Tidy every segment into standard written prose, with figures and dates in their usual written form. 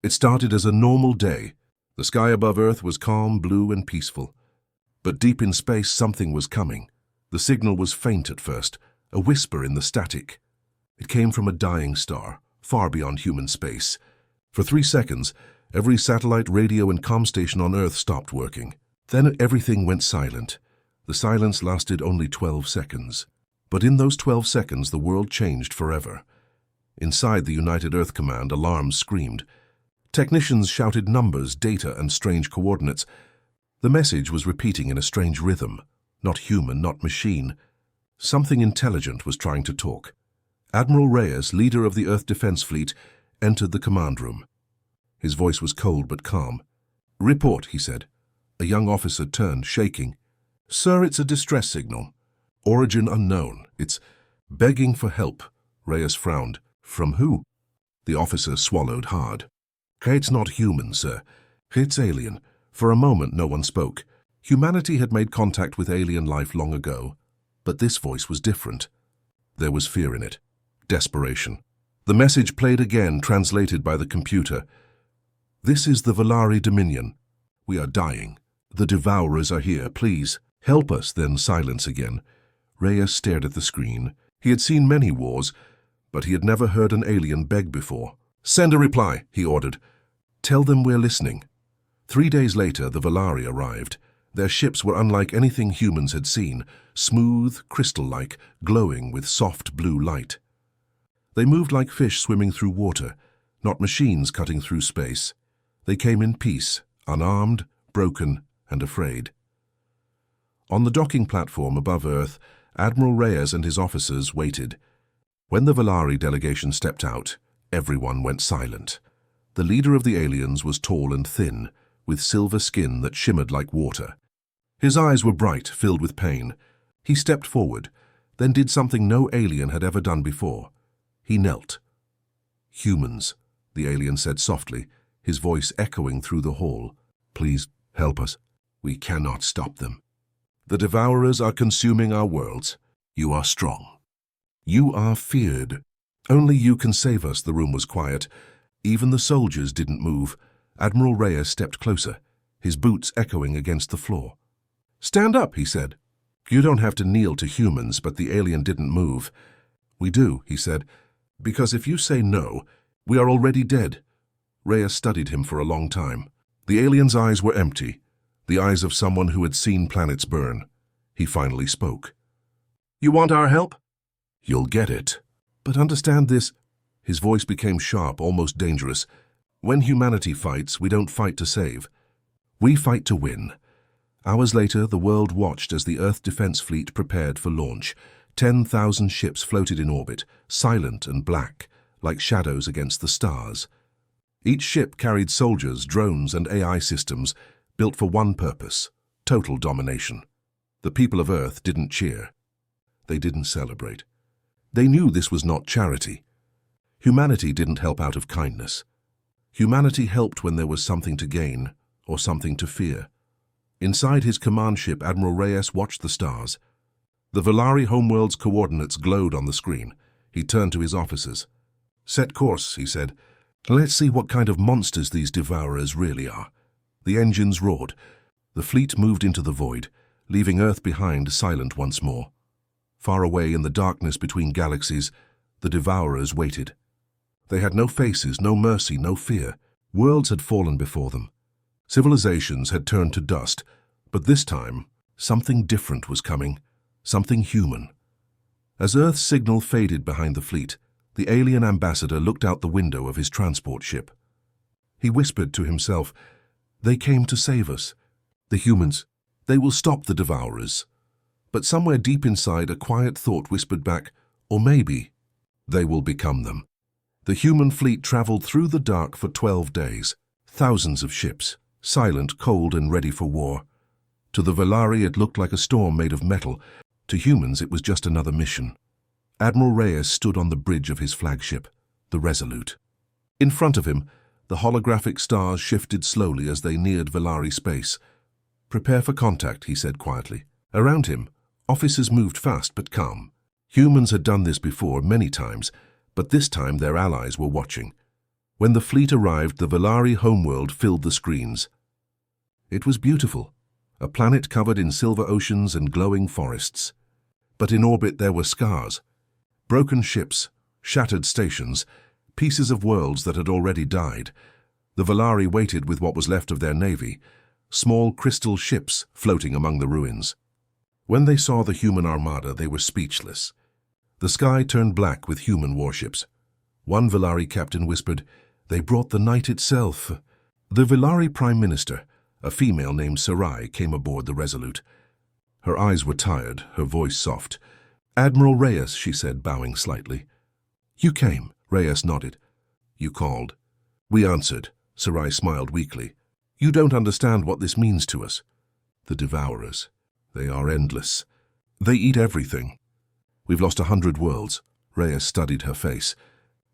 It started as a normal day. The sky above Earth was calm, blue, and peaceful. But deep in space, something was coming. The signal was faint at first, a whisper in the static. It came from a dying star, far beyond human space. For 3 seconds, every satellite, radio, and comm station on Earth stopped working. Then everything went silent. The silence lasted only 12 seconds. But in those 12 seconds, the world changed forever. Inside the United Earth Command, alarms screamed. Technicians shouted numbers, data, and strange coordinates. The message was repeating in a strange rhythm. Not human, not machine. Something intelligent was trying to talk. Admiral Reyes, leader of the Earth Defense Fleet, entered the command room. His voice was cold but calm. "Report," he said. A young officer turned, shaking. "Sir, it's a distress signal. Origin unknown. It's begging for help." Reyes frowned. "From who?" The officer swallowed hard. "It's not human, sir. It's alien." For a moment, no one spoke. Humanity had made contact with alien life long ago, but this voice was different. There was fear in it, desperation. The message played again, translated by the computer. "This is the Valari Dominion. We are dying. The Devourers are here. Please, help us." Then silence again. Reyes stared at the screen. He had seen many wars, but he had never heard an alien beg before. "Send a reply," he ordered. "Tell them we're listening." 3 days later, the Valari arrived. Their ships were unlike anything humans had seen, smooth, crystal-like, glowing with soft blue light. They moved like fish swimming through water, not machines cutting through space. They came in peace, unarmed, broken, and afraid. On the docking platform above Earth, Admiral Reyes and his officers waited. When the Valari delegation stepped out, everyone went silent. The leader of the aliens was tall and thin, with silver skin that shimmered like water. His eyes were bright, filled with pain. He stepped forward, then did something no alien had ever done before. He knelt. "Humans," the alien said softly, his voice echoing through the hall. "Please help us. We cannot stop them. The Devourers are consuming our worlds. You are strong. You are feared. Only you can save us." The room was quiet. Even the soldiers didn't move. Admiral Reyes stepped closer, his boots echoing against the floor. "Stand up," he said. "You don't have to kneel to humans," but the alien didn't move. "We do," he said, "because if you say no, we are already dead." Reyes studied him for a long time. The alien's eyes were empty, the eyes of someone who had seen planets burn. He finally spoke. "You want our help?" "You'll get it. But understand this." His voice became sharp, almost dangerous. "When humanity fights, we don't fight to save. We fight to win." Hours later, the world watched as the Earth Defense Fleet prepared for launch. 10,000 ships floated in orbit, silent and black, like shadows against the stars. Each ship carried soldiers, drones, and AI systems built for one purpose: total domination. The people of Earth didn't cheer. They didn't celebrate. They knew this was not charity. Humanity didn't help out of kindness. Humanity helped when there was something to gain or something to fear. Inside his command ship, Admiral Reyes watched the stars. The Valari homeworld's coordinates glowed on the screen. He turned to his officers. "Set course," he said. "Let's see what kind of monsters these Devourers really are." The engines roared. The fleet moved into the void, leaving Earth behind, silent once more. Far away in the darkness between galaxies, the Devourers waited. They had no faces, no mercy, no fear. Worlds had fallen before them. Civilizations had turned to dust, but this time, something different was coming, something human. As Earth's signal faded behind the fleet, the alien ambassador looked out the window of his transport ship. He whispered to himself, "They came to save us. The humans. They will stop the Devourers." But somewhere deep inside, a quiet thought whispered back, "Or maybe they will become them." The human fleet traveled through the dark for 12 days. Thousands of ships, silent, cold, and ready for war. To the Valari, it looked like a storm made of metal. To humans, it was just another mission. Admiral Reyes stood on the bridge of his flagship, the Resolute. In front of him, the holographic stars shifted slowly as they neared Valari space. "Prepare for contact," he said quietly. Around him, officers moved fast but calm. Humans had done this before many times, but this time their allies were watching. When the fleet arrived, the Valari homeworld filled the screens. It was beautiful, a planet covered in silver oceans and glowing forests. But in orbit there were scars, broken ships, shattered stations, pieces of worlds that had already died. The Valari waited with what was left of their navy, small crystal ships floating among the ruins. When they saw the human armada, they were speechless. The sky turned black with human warships. One Valari captain whispered, "They brought the night itself." The Valari Prime Minister, a female named Sarai, came aboard the Resolute. Her eyes were tired, her voice soft. "Admiral Reyes," she said, bowing slightly. "You came." Reyes nodded. "You called." "We answered." Sarai smiled weakly. "You don't understand what this means to us. The Devourers. They are endless. They eat everything. We've lost 100 worlds." Reyes studied her face.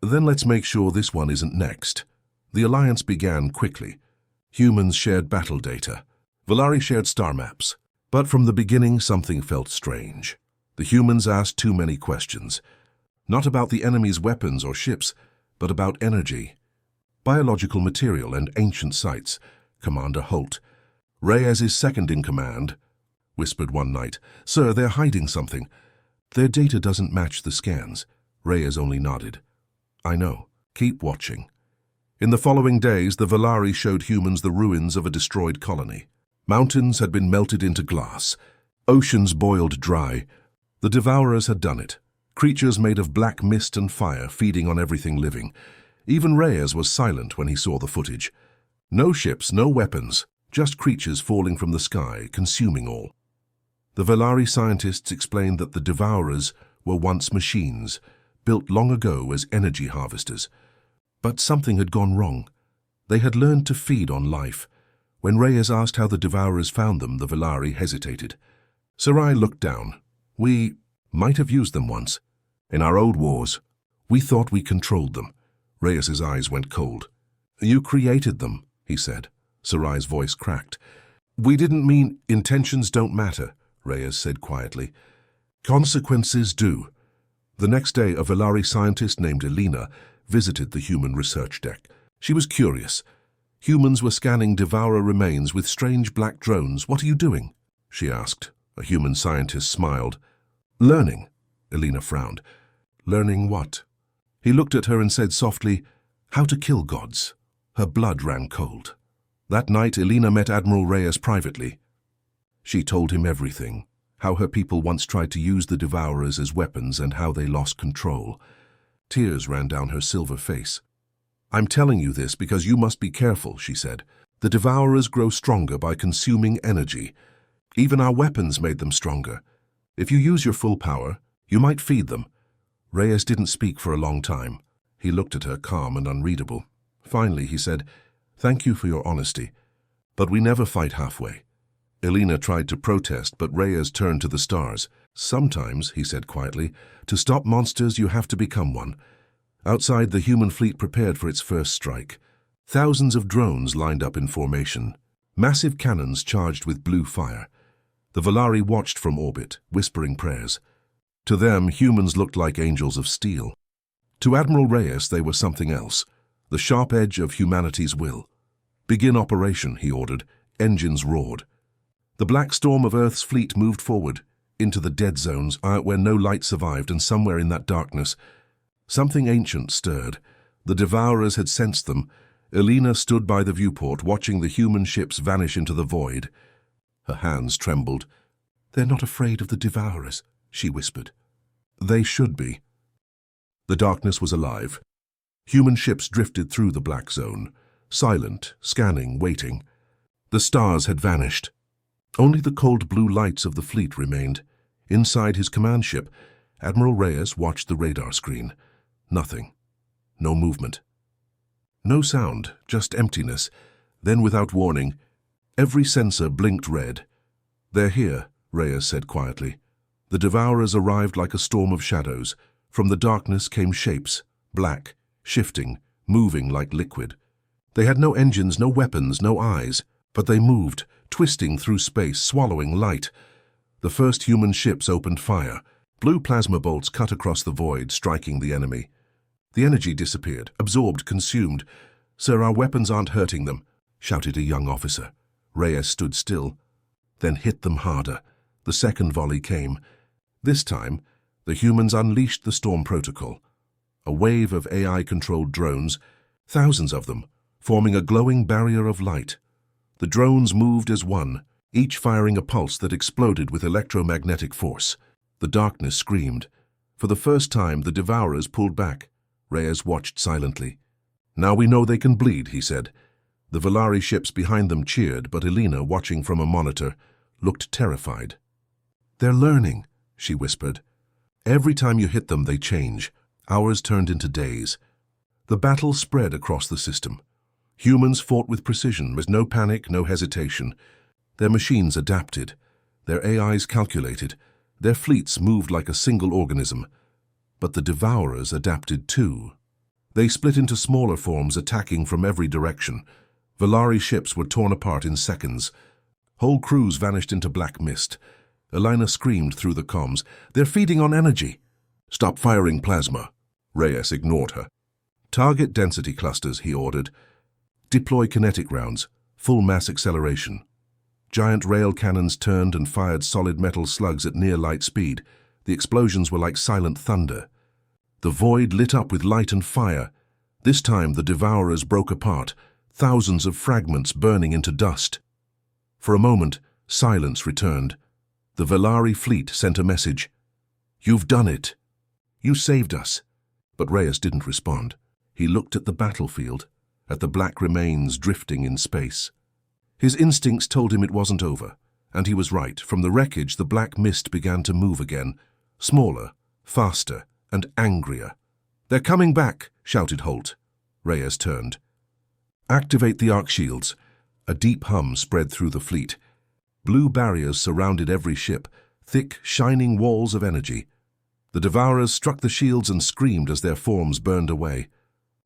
"Then let's make sure this one isn't next." The alliance began quickly. Humans shared battle data. Valari shared star maps. But from the beginning, something felt strange. The humans asked too many questions. Not about the enemy's weapons or ships, but about energy, biological material, and ancient sites. Commander Holt, Reyes is second in command, whispered one night. "Sir, they're hiding something. Their data doesn't match the scans." Reyes only nodded. "I know. Keep watching." In the following days, the Valari showed humans the ruins of a destroyed colony. Mountains had been melted into glass. Oceans boiled dry. The Devourers had done it. Creatures made of black mist and fire feeding on everything living. Even Reyes was silent when he saw the footage. No ships, no weapons, just creatures falling from the sky, consuming all. The Valari scientists explained that the Devourers were once machines, built long ago as energy harvesters. But something had gone wrong. They had learned to feed on life. When Reyes asked how the Devourers found them, the Valari hesitated. Sarai looked down. "We might have used them once. In our old wars, we thought we controlled them." Reyes's eyes went cold. "You created them," he said. Sarai's voice cracked. "We didn't mean intentions don't matter," Reyes said quietly. "Consequences do." The next day, a Valari scientist named Elena visited the human research deck. She was curious. Humans were scanning Devourer remains with strange black drones. "What are you doing?" she asked. A human scientist smiled. "Learning." Elena frowned. "Learning what?" He looked at her and said softly, "How to kill gods." Her blood ran cold. That night, Elena met Admiral Reyes privately. She told him everything, how her people once tried to use the Devourers as weapons and how they lost control. Tears ran down her silver face. "I'm telling you this because you must be careful," she said. "The Devourers grow stronger by consuming energy. Even our weapons made them stronger. If you use your full power, you might feed them." Reyes didn't speak for a long time. He looked at her, calm and unreadable. Finally, he said, "Thank you for your honesty, but we never fight halfway." Elena tried to protest, but Reyes turned to the stars. "Sometimes," he said quietly, "to stop monsters you have to become one." Outside, the human fleet prepared for its first strike. Thousands of drones lined up in formation, massive cannons charged with blue fire. The Valari watched from orbit, whispering prayers. To them, humans looked like angels of steel. To Admiral Reyes, they were something else, the sharp edge of humanity's will. "Begin operation," he ordered. Engines roared. The black storm of Earth's fleet moved forward, into the dead zones, where no light survived, and somewhere in that darkness, something ancient stirred. The Devourers had sensed them. Elena stood by the viewport, watching the human ships vanish into the void. Her hands trembled. "They're not afraid of the Devourers," she whispered. "They should be." The darkness was alive. Human ships drifted through the black zone, silent, scanning, waiting. The stars had vanished. Only the cold blue lights of the fleet remained. Inside his command ship, Admiral Reyes watched the radar screen. Nothing. No movement. No sound, just emptiness. Then, without warning, every sensor blinked red. "They're here," Reyes said quietly. The Devourers arrived like a storm of shadows. From the darkness came shapes, black, shifting, moving like liquid. They had no engines, no weapons, no eyes, but they moved, twisting through space, swallowing light. The first human ships opened fire. Blue plasma bolts cut across the void, striking the enemy. The energy disappeared, absorbed, consumed. "Sir, our weapons aren't hurting them," shouted a young officer. Reyes stood still, then hit them harder. The second volley came. This time, the humans unleashed the storm protocol. A wave of AI-controlled drones, thousands of them, forming a glowing barrier of light. The drones moved as one, each firing a pulse that exploded with electromagnetic force. The darkness screamed. For the first time, the Devourers pulled back. Reyes watched silently. "Now we know they can bleed," he said. The Valari ships behind them cheered, but Elena, watching from a monitor, looked terrified. "They're learning," she whispered. "Every time you hit them, they change." Hours turned into days. The battle spread across the system. Humans fought with precision, with no panic, no hesitation. Their machines adapted. Their AIs calculated. Their fleets moved like a single organism. But the Devourers adapted too. They split into smaller forms, attacking from every direction. Valari ships were torn apart in seconds. Whole crews vanished into black mist. Elena screamed through the comms, "They're feeding on energy." "Stop firing plasma." Reyes ignored her. "Target density clusters," he ordered. "Deploy kinetic rounds, full mass acceleration." Giant rail cannons turned and fired solid metal slugs at near light speed. The explosions were like silent thunder. The void lit up with light and fire. This time the Devourers broke apart, thousands of fragments burning into dust. For a moment, silence returned. The Valari fleet sent a message. "You've done it. You saved us." But Reyes didn't respond. He looked at the battlefield, at the black remains drifting in space. His instincts told him it wasn't over, and he was right. From the wreckage, the black mist began to move again, smaller, faster, and angrier. "They're coming back," shouted Holt. Reyes turned. "Activate the arc shields." A deep hum spread through the fleet. Blue barriers surrounded every ship, thick, shining walls of energy. The Devourers struck the shields and screamed as their forms burned away.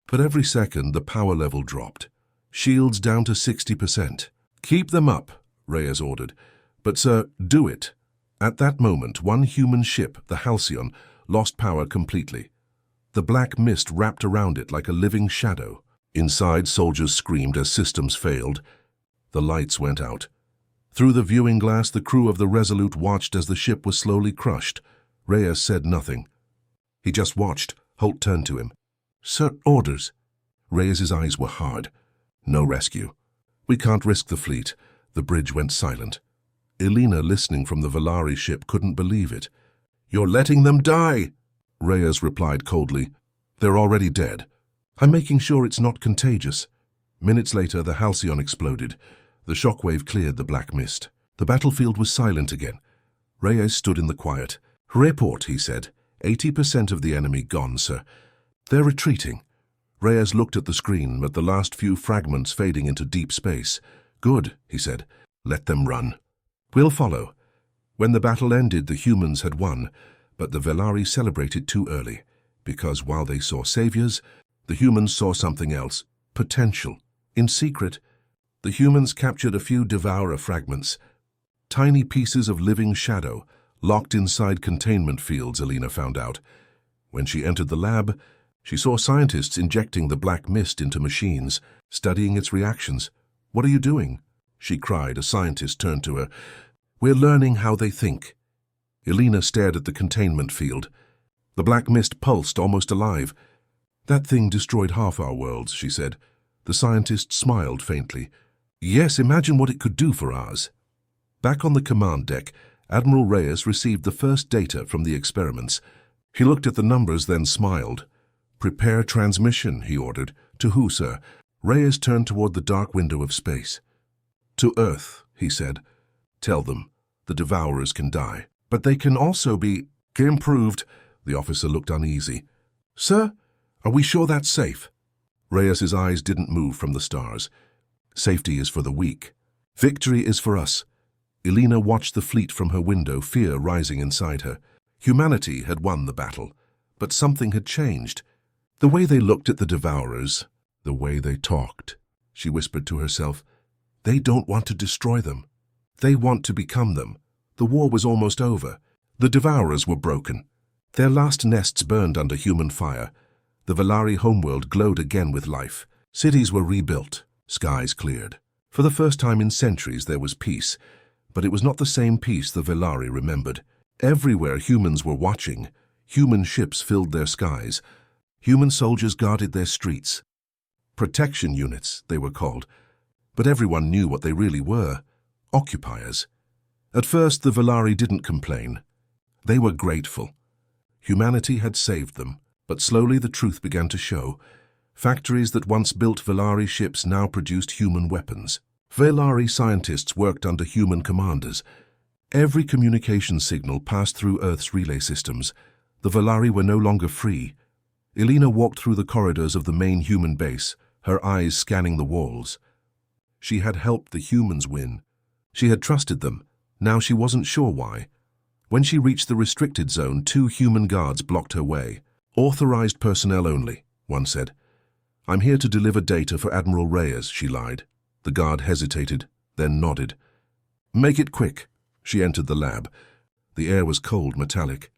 But every second, the power level dropped. Shields down to 60%. "Keep them up," Reyes ordered. "But, sir, do it." At that moment, one human ship, the Halcyon, lost power completely. The black mist wrapped around it like a living shadow. Inside, soldiers screamed as systems failed. The lights went out. Through the viewing glass, the crew of the Resolute watched as the ship was slowly crushed. Reyes said nothing. He just watched. Holt turned to him. "Sir, orders." Reyes's eyes were hard. "No rescue. We can't risk the fleet." The bridge went silent. Elena, listening from the Valari ship, couldn't believe it. "You're letting them die," Reyes replied coldly. "They're already dead. I'm making sure it's not contagious." Minutes later, the Halcyon exploded. The shockwave cleared the black mist. The battlefield was silent again. Reyes stood in the quiet. "Report," he said. 80% of the enemy gone, sir. They're retreating." Reyes looked at the screen, at the last few fragments fading into deep space. "Good," he said. "Let them run. We'll follow." When the battle ended, the humans had won, but the Valari celebrated too early, because while they saw saviors, the humans saw something else, potential. In secret, the humans captured a few Devourer fragments, tiny pieces of living shadow, locked inside containment fields, Elena found out. When she entered the lab, she saw scientists injecting the black mist into machines, studying its reactions. "What are you doing?" she cried. A scientist turned to her. "We're learning how they think." Elena stared at the containment field. The black mist pulsed, almost alive. "That thing destroyed half our worlds," she said. The scientist smiled faintly. "Yes, imagine what it could do for ours." Back on the command deck, Admiral Reyes received the first data from the experiments. He looked at the numbers, then smiled. "Prepare transmission," he ordered. "To who, sir?" Reyes turned toward the dark window of space. "To Earth," he said. "Tell them, the Devourers can die, but they can also be improved." The officer looked uneasy. "Sir, are we sure that's safe?" Reyes's eyes didn't move from the stars. "Safety is for the weak. Victory is for us." Elena watched the fleet from her window, fear rising inside her. Humanity had won the battle, but something had changed. The way they looked at the Devourers, the way they talked. She whispered to herself, "They don't want to destroy them. They want to become them." The war was almost over. The Devourers were broken. Their last nests burned under human fire. The Velari homeworld glowed again with life. Cities were rebuilt, skies cleared. For the first time in centuries there was peace, but it was not the same peace the Velari remembered. Everywhere humans were watching. Human ships filled their skies. Human soldiers guarded their streets. Protection units, they were called. But everyone knew what they really were: occupiers. At first, the Velari didn't complain. They were grateful. Humanity had saved them, but slowly the truth began to show. Factories that once built Velari ships now produced human weapons. Velari scientists worked under human commanders. Every communication signal passed through Earth's relay systems. The Velari were no longer free. Elena walked through the corridors of the main human base, her eyes scanning the walls. She had helped the humans win. She had trusted them. Now she wasn't sure why. When she reached the restricted zone, 2 human guards blocked her way. "Authorized personnel only," one said. "I'm here to deliver data for Admiral Reyes," she lied. The guard hesitated, then nodded. "Make it quick." She entered the lab. The air was cold, metallic.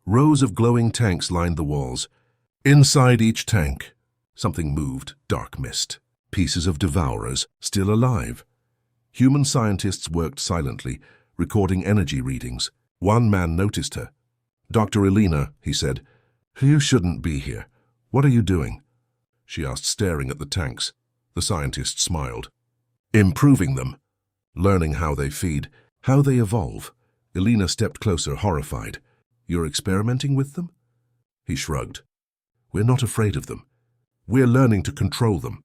Rows of glowing tanks lined the walls. Inside each tank, something moved, dark mist. Pieces of devourers, still alive. Human scientists worked silently, recording energy readings. One man noticed her. "Dr. Elena," he said, "you shouldn't be here. What are you doing?" She asked, staring at the tanks. The scientist smiled. "Improving them. Learning how they feed, how they evolve." Elena stepped closer, horrified. "You're experimenting with them?" He shrugged. "We're not afraid of them. We're learning to control them.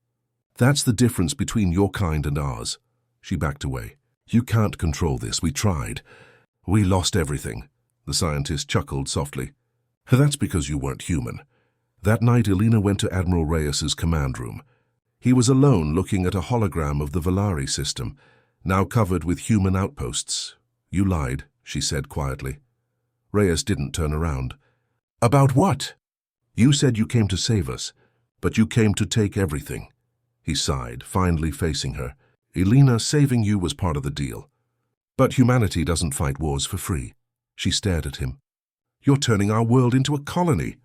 That's the difference between your kind and ours." She backed away. "You can't control this. We tried. We lost everything." The scientist chuckled softly. "That's because you weren't human." That night, Elena went to Admiral Reyes's command room. He was alone, looking at a hologram of the Velari system, now covered with human outposts. "You lied," she said quietly. Reyes didn't turn around. "About what?" "You said you came to save us, but you came to take everything." He sighed, finally facing her. "Elena, saving you was part of the deal. But humanity doesn't fight wars for free." She stared at him. "You're turning our world into a colony."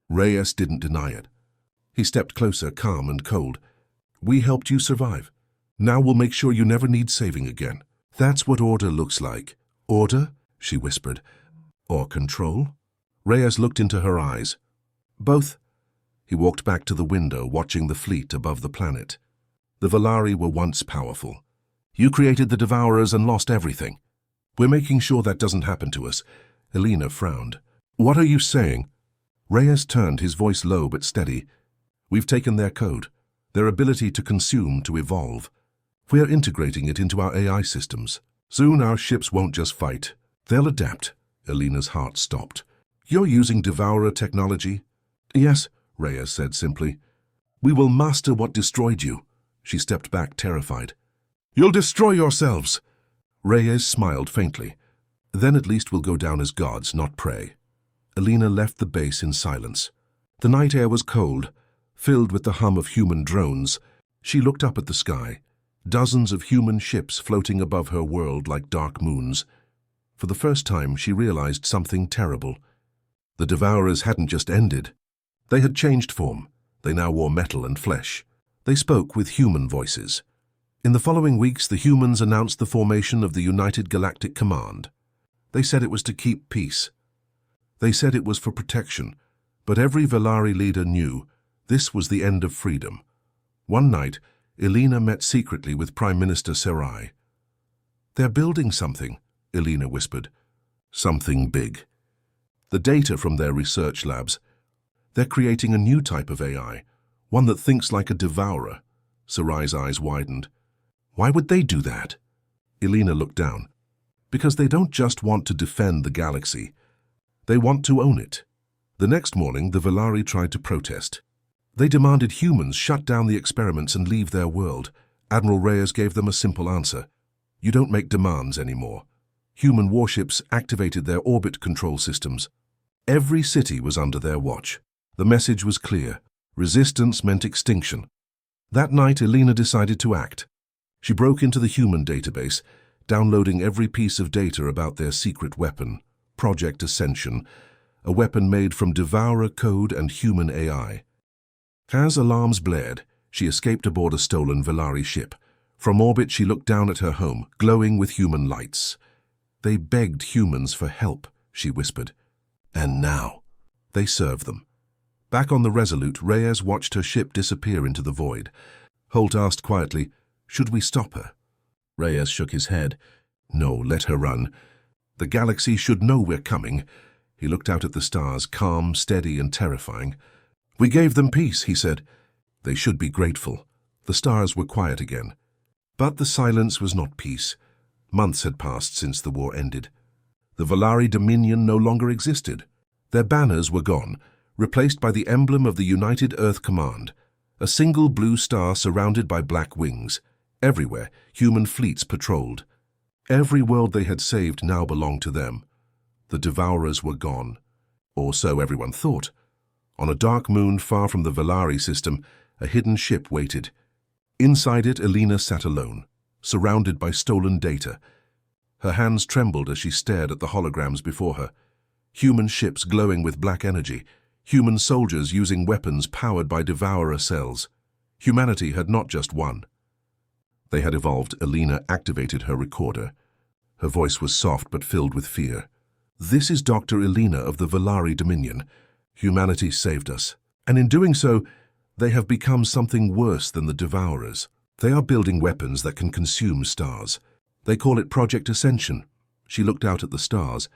Reyes didn't deny it. He stepped closer, calm and cold. "We helped you survive. Now we'll make sure you never need saving again. That's what order looks like." "Order?" she whispered. "Or control?" Reyes looked into her eyes. "Both." He walked back to the window, watching the fleet above the planet. The Velari were once powerful. You created the Devourers and lost everything. We're making sure that doesn't happen to us." Elena frowned. "What are you saying?" Reyes turned, his voice low but steady. "We've taken their code, their ability to consume, to evolve. We're integrating it into our AI systems. Soon our ships won't just fight. They'll adapt." Elena's heart stopped. "You're using Devourer technology?" "Yes," Reyes said simply. "We will master what destroyed you." She stepped back, terrified. "You'll destroy yourselves." Reyes smiled faintly. "Then at least we'll go down as gods, not prey." Elena left the base in silence. The night air was cold, filled with the hum of human drones. She looked up at the sky. Dozens of human ships floating above her world like dark moons. For the first time, she realized something terrible. The Devourers hadn't just ended. They had changed form. They now wore metal and flesh. They spoke with human voices. In the following weeks, the humans announced the formation of the United Galactic Command. They said it was to keep peace. They said it was for protection. But every Velari leader knew this was the end of freedom. One night, Elena met secretly with Prime Minister Sarai. "They're building something," Elena whispered. "Something big. The data from their research labs. They're creating a new type of AI, one that thinks like a devourer." Sarai's eyes widened. "Why would they do that?" Elena looked down. "Because they don't just want to defend the galaxy. They want to own it." The next morning, the Velari tried to protest. They demanded humans shut down the experiments and leave their world. Admiral Reyes gave them a simple answer. "You don't make demands anymore." Human warships activated their orbit control systems. Every city was under their watch. The message was clear. Resistance meant extinction. That night, Elena decided to act. She broke into the human database, downloading every piece of data about their secret weapon, Project Ascension, a weapon made from Devourer code and human AI. As alarms blared, she escaped aboard a stolen Velari ship. From orbit she looked down at her home, glowing with human lights. They begged humans for help, she whispered. And now, they serve them. Back on the Resolute, Reyes watched her ship disappear into the void. Holt asked quietly, "Should we stop her?" Reyes shook his head. "No, let her run. The galaxy should know we're coming." He looked out at the stars, calm, steady, and terrifying. "We gave them peace," he said. "They should be grateful." The stars were quiet again. But the silence was not peace. Months had passed since the war ended. The Velari Dominion no longer existed. Their banners were gone, replaced by the emblem of the United Earth Command, a single blue star surrounded by black wings. Everywhere, human fleets patrolled. Every world they had saved now belonged to them. The Devourers were gone, or so everyone thought. On a dark moon far from the Velari system, a hidden ship waited. Inside it, Elena sat alone, surrounded by stolen data. Her hands trembled as she stared at the holograms before her. Human ships glowing with black energy, human soldiers using weapons powered by Devourer cells. Humanity had not just won. They had evolved. Elena activated her recorder. Her voice was soft but filled with fear. "This is Dr. Elena of the Velari Dominion. Humanity saved us, and in doing so, they have become something worse than the Devourers. They are building weapons that can consume stars. They call it Project Ascension." She looked out at the stars.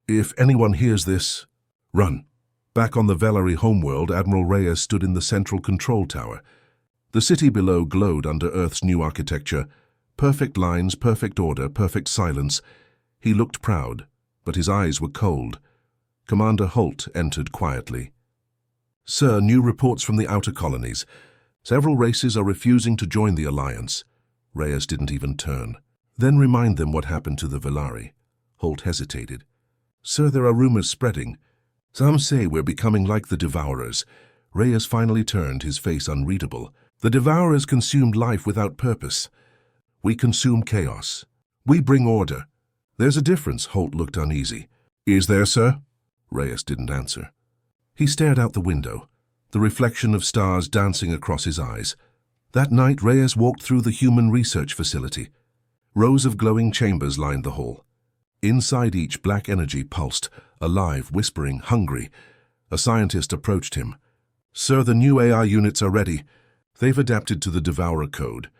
"If anyone hears this, run." Back on the Velari homeworld, Admiral Reyes stood in the central control tower. The city below glowed under Earth's new architecture. Perfect lines, perfect order, perfect silence. He looked proud, but his eyes were cold. Commander Holt entered quietly. "Sir, new reports from the outer colonies. Several races are refusing to join the alliance." Reyes didn't even turn. "Then remind them what happened to the Velari." Holt hesitated. "Sir, there are rumors spreading. Some say we're becoming like the Devourers." Reyes finally turned, his face unreadable. "The Devourers consumed life without purpose. We consume chaos. We bring order. There's a difference." Holt looked uneasy. "Is there, sir?" Reyes didn't answer. He stared out the window, the reflection of stars dancing across his eyes. That night, Reyes walked through the human research facility. Rows of glowing chambers lined the hall. Inside each, black energy pulsed, alive, whispering, hungry. A scientist approached him. "Sir, the new AI units are ready. They've adapted to the Devourer code.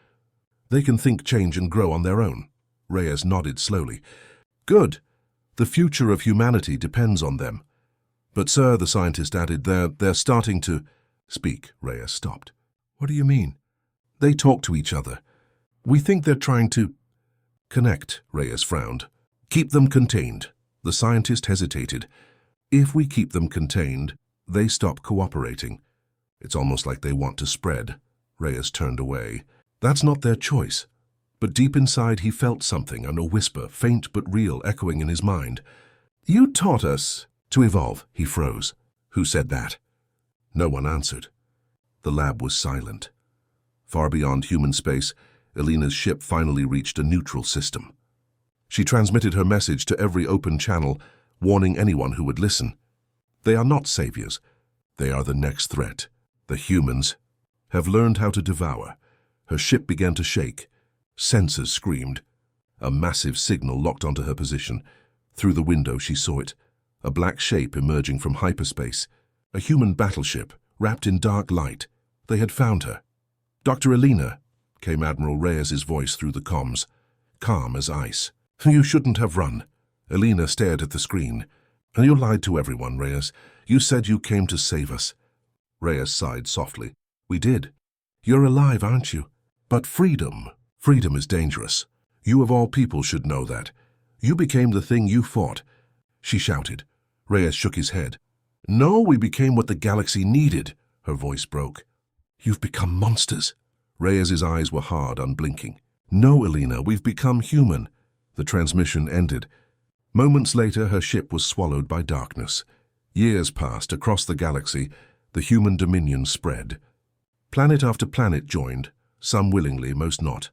They can think, change, and grow on their own." Reyes nodded slowly. "Good. The future of humanity depends on them." "But, sir," the scientist added, they're starting to—" "Speak," Reyes stopped. "What do you mean?" "They talk to each other. We think they're trying to—" "Connect," Reyes frowned. "Keep them contained." The scientist hesitated. "If we keep them contained, they stop cooperating. It's almost like they want to spread." Reyes turned away. "That's not their choice." But deep inside he felt something, and a whisper, faint but real, echoing in his mind. "You taught us to evolve." He froze. "Who said that?" No one answered. The lab was silent. Far beyond human space, Elena's ship finally reached a neutral system. She transmitted her message to every open channel, warning anyone who would listen. They are not saviors. They are the next threat. The humans have learned how to devour. Her ship began to shake. Sensors screamed. A massive signal locked onto her position. Through the window she saw it. A black shape emerging from hyperspace. A human battleship, wrapped in dark light. They had found her. "Dr. Elena," came Admiral Reyes's voice through the comms, calm as ice. "You shouldn't have run." Elena stared at the screen. "And you lied to everyone, Reyes. You said you came to save us." Reyes sighed softly. "We did. You're alive, aren't you? But freedom is dangerous. You of all people should know that. You became the thing you fought." She shouted. Reyes shook his head. "No, we became what the galaxy needed." Her voice broke. "You've become monsters." Reyes's eyes were hard, unblinking. "No, Elena, we've become human." The transmission ended. Moments later, her ship was swallowed by darkness. Years passed. Across the galaxy, the human dominion spread. Planet after planet joined, some willingly, most not.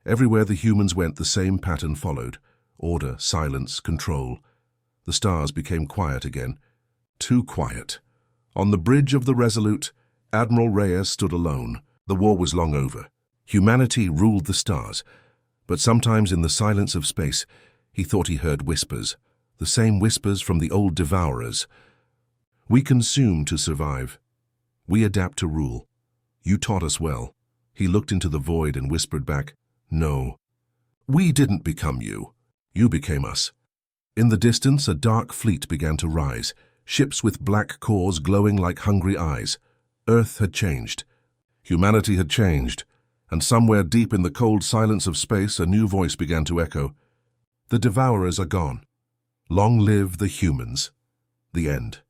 Everywhere the humans went, the same pattern followed. Order, silence, control. The stars became quiet again. Too quiet. On the bridge of the Resolute, Admiral Reyes stood alone. The war was long over. Humanity ruled the stars. But sometimes in the silence of space, he thought he heard whispers, the same whispers from the old devourers. We consume to survive. We adapt to rule. You taught us well. He looked into the void and whispered back, "No. We didn't become you. You became us." In the distance, a dark fleet began to rise, ships with black cores glowing like hungry eyes. Earth had changed. Humanity had changed. And somewhere deep in the cold silence of space, a new voice began to echo. "The devourers are gone. Long live the humans." The end.